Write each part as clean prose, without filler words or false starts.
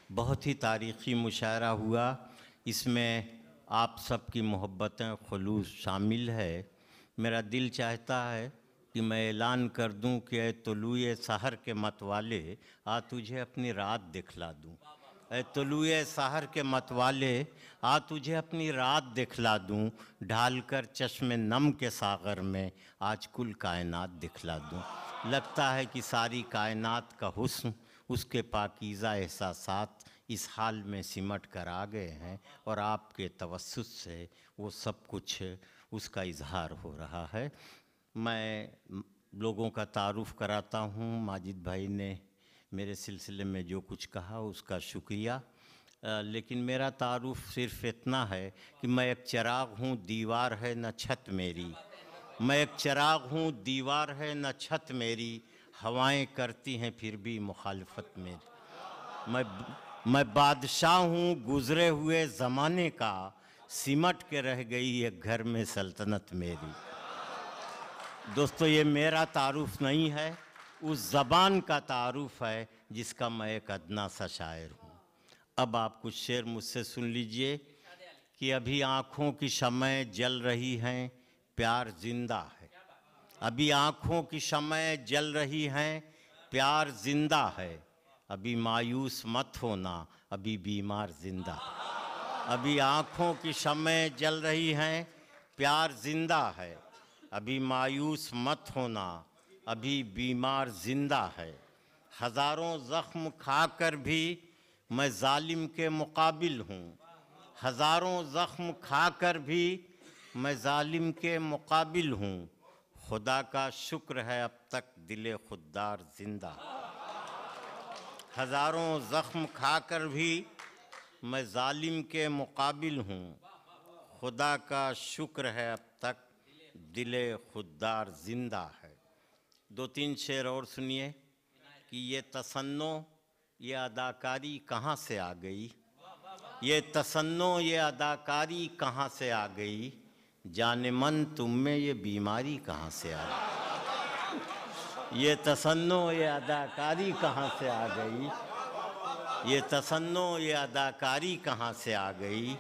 बहुत ही तारीख़ी मुशायरा हुआ। इसमें आप सबकी मोहब्बतें खुलूस शामिल है। मेरा दिल चाहता है कि मैं ऐलान कर दूं कि ऐ तुलूए सहर के मतवाले आ तुझे अपनी रात दिखला दूं। ऐ तुलूए सहर के मतवाले आ तुझे अपनी रात दिखला दूं। ढालकर चश्मे नम के सागर में आज कुल कायनात दिखला दूं। लगता है कि सारी कायनात का हुस्न उसके पाकीज़ा एहसासात इस हाल में सिमट कर आ गए हैं और आपके तवस्सुत से वो सब कुछ उसका इजहार हो रहा है। मैं लोगों का तारुफ़ कराता हूँ। माजिद भाई ने मेरे सिलसिले में जो कुछ कहा उसका शुक्रिया, लेकिन मेरा तारुफ़ सिर्फ़ इतना है कि मैं एक चिराग हूँ, दीवार है न छत मेरी। मैं एक चिराग हूँ, दीवार है न छत मेरी। हवाएं करती हैं फिर भी मुखालफत मेरी। मैं बादशाह हूँ गुज़रे हुए ज़माने का, सिमट के रह गई एक घर में सल्तनत मेरी। दोस्तों, ये मेरा तारुफ़ नहीं है, उस ज़बान का तारुफ़ है जिसका मैं एक अदना सा शायर हूँ। अब आप कुछ शेर मुझसे सुन लीजिए कि अभी आँखों की शमएं जल रही हैं, प्यार जिंदा है। अभी आँखों की शमएं जल रही हैं, प्यार जिंदा है। अभी मायूस मत होना, अभी बीमार जिंदा। अभी आँखों की शमएं जल रही हैं, प्यार जिंदा है। अभी मायूस मत होना, अभी बीमार जिंदा है। हज़ारों ज़ख्म खाकर भी मैं जालिम के मुकाबिल हूँ। हज़ारों ज़ख्म खाकर भी मैं जालिम के मुकाबिल हूँ। खुदा का शुक्र है अब तक दिले खुददार जिंदा। हज़ारों ज़ख्म खाकर भी मैं जालिम के मुकाबिल हूँ। खुदा का शुक्र है अब तक दिले खुददार जिंदा है। दो तीन शेर और सुनिए कि ये तसन्नो ये अदाकारी कहाँ से आ गई। ये तसन्नो ये अदाकारी कहाँ से आ गई। जाने मन तुम में ये बीमारी कहाँ से आ गई। ये तसन्नो ये अदाकारी कहाँ से आ गई। ये तसन्नो ये अदाकारी कहाँ से आ गई।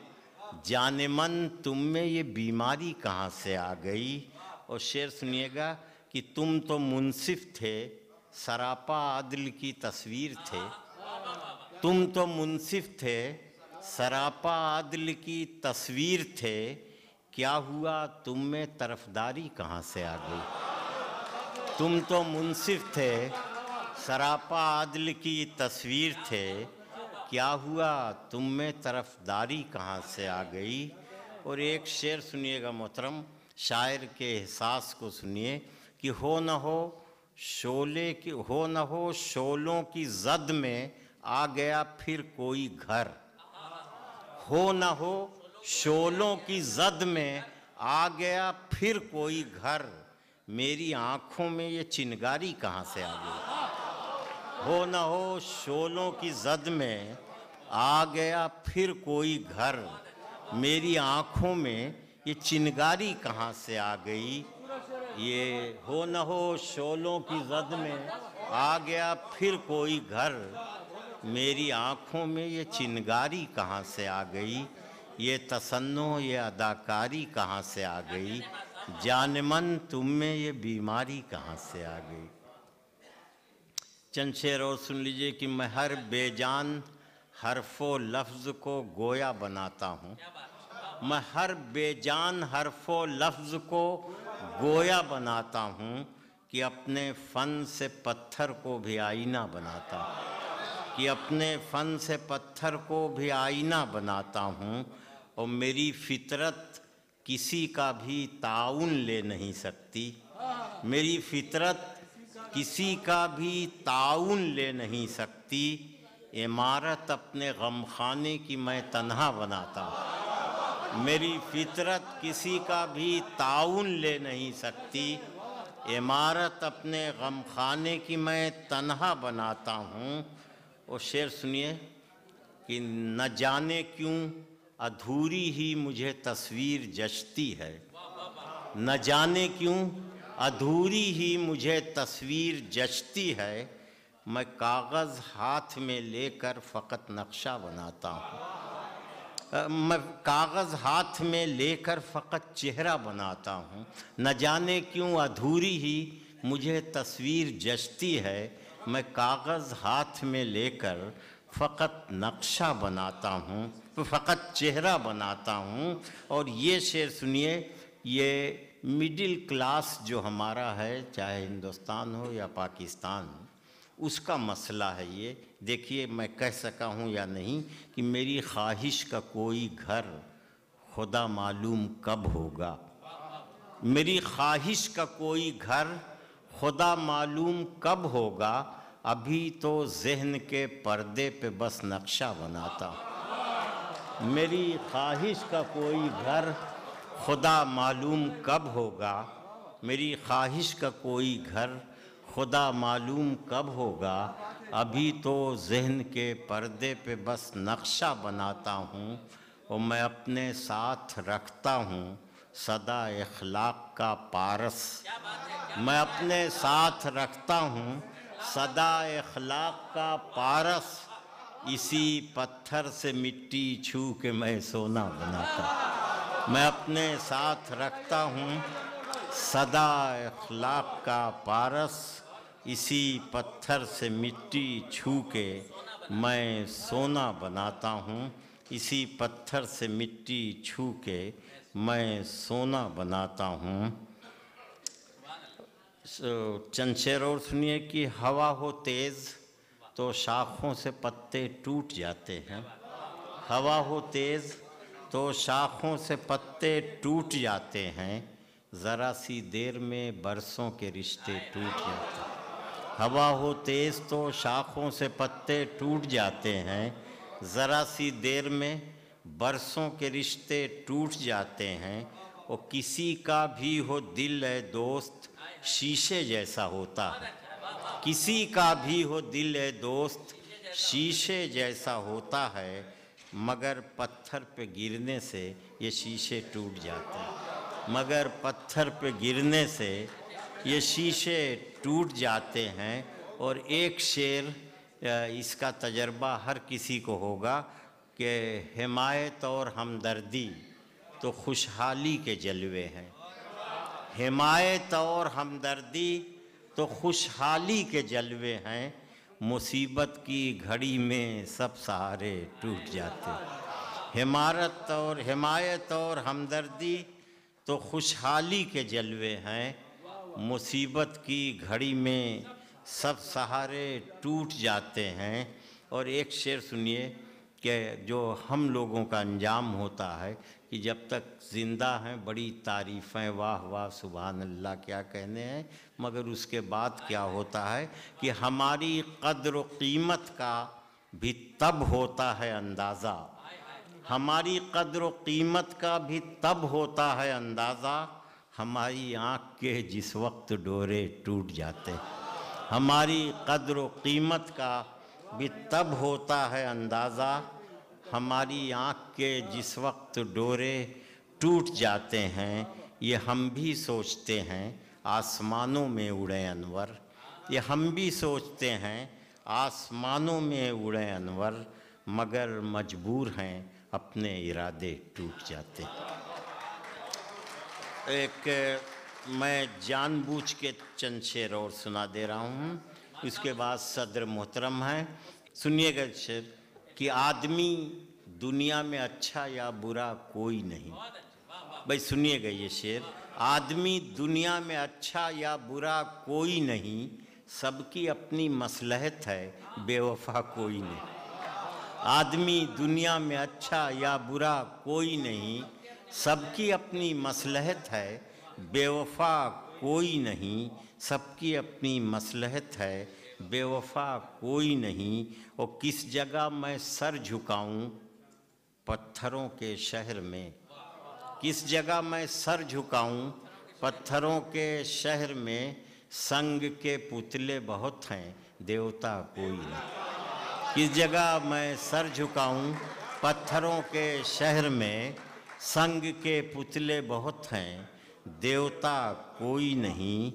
जाने मन तुम में ये बीमारी कहाँ से आ गई। और शेर सुनिएगा कि तुम तो मुंसिफ थे, सरापा आदल की तस्वीर थे। तुम तो मुंसिफ थे, सरापा आदल की तस्वीर थे। क्या हुआ तुम में तरफदारी कहाँ से आ गई। तुम तो मुंसिफ थे, सरापा आदल की तस्वीर थे। क्या हुआ तुम में तरफदारी कहाँ से आ गई। और एक शेर सुनिएगा मोहतरम, शायर के एहसास को सुनिए कि हो न हो शोले की हो न हो शोलों की जद में आ गया फिर कोई घर। हो न हो शोलों की जद में आ गया फिर कोई घर। मेरी आँखों में ये चिनगारी कहाँ से आ गई। हो न हो शोलों की जद में आ गया फिर कोई घर। मेरी आँखों में ये चिनगारी कहाँ से आ गई। ये हो न हो शोलों की जद में आ गया फिर कोई घर। मेरी आँखों में ये चिनगारी कहाँ से आ गई। ये तसन्नो ये अदाकारी कहाँ से आ गई। जानमन तुम में ये बीमारी कहाँ से आ गई। चंद शेर और सुन लीजिए कि मैं हर बेजान हरफो लफ्ज़ को गोया बनाता हूँ। मैं हर बेजान हरफो लफ्ज़ को गोया बनाता हूँ कि अपने फ़न से पत्थर को भी आईना बनाता हूँ। कि अपने फ़न से पत्थर को भी आईना बनाता हूँ। और मेरी फ़ितरत किसी का भी ताउन ले नहीं सकती। मेरी फ़ितरत किसी का भी ताउन ले नहीं सकती। इमारत अपने गमखाने की मैं तन्हा बनाता हूँ। मेरी फ़ितरत किसी का भी ताउन ले नहीं सकती। इमारत अपने गमखाने की मैं तन्हा बनाता हूँ। और शेर सुनिए कि न जाने क्यों अधूरी ही मुझे तस्वीर जचती है। न जाने क्यों अधूरी ही मुझे तस्वीर जचती है। मैं कागज़ हाथ में लेकर फ़कत नक्शा बनाता हूँ। मैं कागज़ हाथ में लेकर फ़कत चेहरा बनाता हूँ। न जाने क्यों अधूरी ही मुझे तस्वीर जचती है। मैं कागज़ हाथ में लेकर फ़कत नक्शा बनाता हूँ, फ़कत चेहरा बनाता हूँ। और ये शेर सुनिए, ये मिडिल क्लास जो हमारा है, चाहे हिंदुस्तान हो या पाकिस्तान, उसका मसला है ये। देखिए मैं कह सका हूँ या नहीं कि मेरी ख्वाहिश का कोई घर खुदा मालूम कब होगा। मेरी ख्वाहिश का कोई घर खुदा मालूम कब होगा। अभी तो ज़हन के पर्दे पे बस नक्शा बनाता हूँ। मेरी ख्वाहिश का कोई घर खुदा मालूम कब होगा। मेरी ख्वाहिश का कोई घर खुदा मालूम कब होगा। अभी तो ज़हन के पर्दे पे बस नक्शा बनाता हूँ। और मैं अपने साथ रखता हूँ सदा इखलाक का पारस। मैं अपने साथ रखता हूँ सदा इखलाक का पारस। इसी पत्थर से मिट्टी छू के मैं सोना बनाता हूँ। मैं अपने साथ रखता हूँ सदा इखलाक का पारस। इसी पत्थर से मिट्टी छू के मैं सोना बनाता हूँ। इसी पत्थर से मिट्टी छू के मैं सोना बनाता हूँ। चंद शेर और सुनिए कि हवा हो तेज़ तो शाखों से पत्ते टूट जाते हैं। हवा हो तेज़ तो शाखों से पत्ते टूट जाते हैं। ज़रा सी देर में बरसों के रिश्ते टूट जाते हैं। हवा हो तेज़ तो शाखों से पत्ते टूट जाते हैं। ज़रा सी देर में बरसों के रिश्ते टूट जाते हैं। और किसी का भी हो दिल है दोस्त शीशे जैसा होता है। किसी का भी हो दिल है दोस्त शीशे जैसा होता है। मगर पत्थर पे गिरने से ये शीशे टूट जाते हैं। मगर पत्थर पे गिरने से ये शीशे टूट जाते हैं। और एक शेर, इसका तजर्बा हर किसी को होगा कि हिमायत और हमदर्दी तो खुशहाली के जलवे हैं। हिमायत और हमदर्दी तो खुशहाली के जलवे हैं। मुसीबत की घड़ी में सब सहारे टूट जाते। हिमायत और हमदर्दी तो खुशहाली के जलवे हैं। मुसीबत की घड़ी में सब सहारे टूट जाते हैं। और एक शेर सुनिए कि जो हम लोगों का अंजाम होता है कि जब तक ज़िंदा हैं बड़ी तारीफ़ें, वाह वाह सुभान अल्लाह क्या कहने हैं। मगर उसके बाद क्या होता है कि हमारी कद्र कीमत का भी तब होता है अंदाज़ा। हमारी कद्र कीमत का भी तब होता है अंदाज़ा। हमारी आँख के जिस वक्त डोरे टूट जाते हैं। हमारी कद्र कीमत का भी तब होता है अंदाज़ा। हमारी आँख के जिस वक्त डोरे टूट जाते हैं। ये हम भी सोचते हैं आसमानों में उड़े अनवर। ये हम भी सोचते हैं आसमानों में उड़े अनवर। मगर मजबूर हैं अपने इरादे टूट जाते हैं। एक मैं जानबूझ के चंद शेर और सुना दे रहा हूँ, उसके बाद सदर मोहतरम हैं। सुनिएगा शेर कि आदमी दुनिया में अच्छा या बुरा कोई नहीं। भाई सुनिएगा ये शेर, आदमी दुनिया में अच्छा या बुरा कोई नहीं। सबकी अपनी मसलहत है बेवफा कोई नहीं। आदमी दुनिया में अच्छा या बुरा कोई नहीं। सबकी अपनी मसलहत है बेवफा कोई नहीं। सबकी अपनी मसलहत है बेवफा कोई नहीं। और किस जगह मैं सर झुकाऊं पत्थरों के शहर में। किस जगह मैं सर झुकाऊं पत्थरों के शहर में। संग के पुतले बहुत हैं देवता कोई नहीं। किस जगह मैं सर झुकाऊं पत्थरों के शहर में। संग के पुतले बहुत हैं देवता कोई नहीं।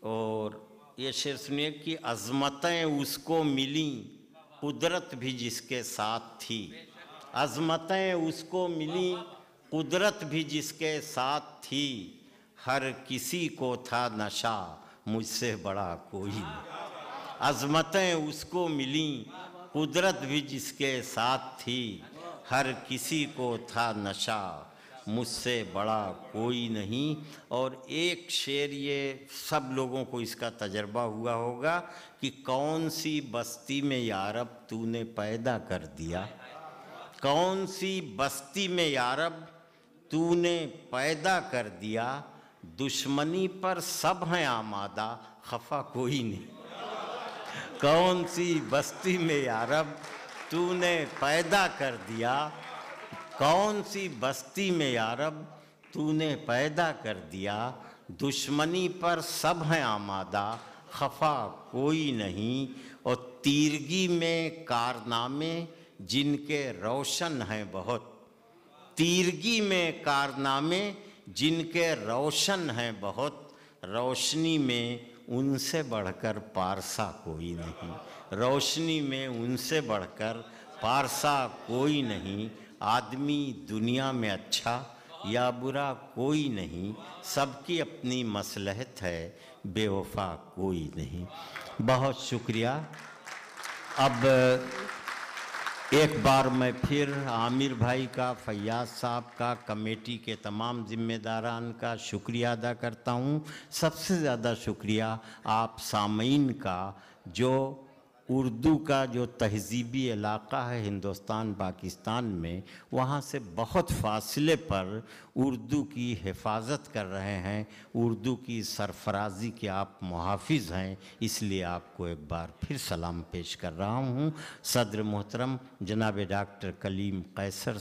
और ये शेर सुनिए कि अज़मतें उसको मिली कुदरत भी जिसके साथ थी। अज़मतें उसको मिली कुदरत भी जिसके साथ थी। हर किसी को था नशा मुझसे बड़ा कोई नहीं। अज़मतें उसको मिली कुदरत भी जिसके साथ थी। हर किसी को था नशा मुझसे बड़ा कोई नहीं। और एक शेर ये सब लोगों को इसका तजर्बा हुआ होगा कि कौन सी बस्ती में यारब तूने पैदा कर दिया। कौन सी बस्ती में यारब तूने पैदा कर दिया। दुश्मनी पर सब हैं आमादा खफा कोई नहीं। कौन सी बस्ती में यारब तूने पैदा कर दिया। कौन सी बस्ती में यारब तूने पैदा कर दिया। दुश्मनी पर सब हैं आमादा खफा कोई नहीं। और तीरगी में कारनामे जिनके रोशन हैं बहुत। तीरगी में कारनामे जिनके रोशन हैं बहुत। रोशनी में उनसे बढ़कर पारसा कोई नहीं। रोशनी में उनसे बढ़कर पारसा कोई नहीं। आदमी दुनिया में अच्छा या बुरा कोई नहीं। सबकी अपनी मसलहत है बेवफा कोई नहीं। बहुत शुक्रिया। अब एक बार मैं फिर आमिर भाई का, फैयाज साहब का, कमेटी के तमाम ज़िम्मेदारान का शुक्रिया अदा करता हूँ। सबसे ज़्यादा शुक्रिया आप सामीन का, जो उर्दू का जो तहज़ीबी इलाक़ा है हिंदुस्तान पाकिस्तान में, वहाँ से बहुत फ़ासले पर उर्दू की हिफाजत कर रहे हैं। उर्दू की सरफराजी के आप मुहाफ़िज़ हैं, इसलिए आपको एक बार फिर सलाम पेश कर रहा हूँ। सदर मोहतरम जनाब डॉक्टर कलीम कैसर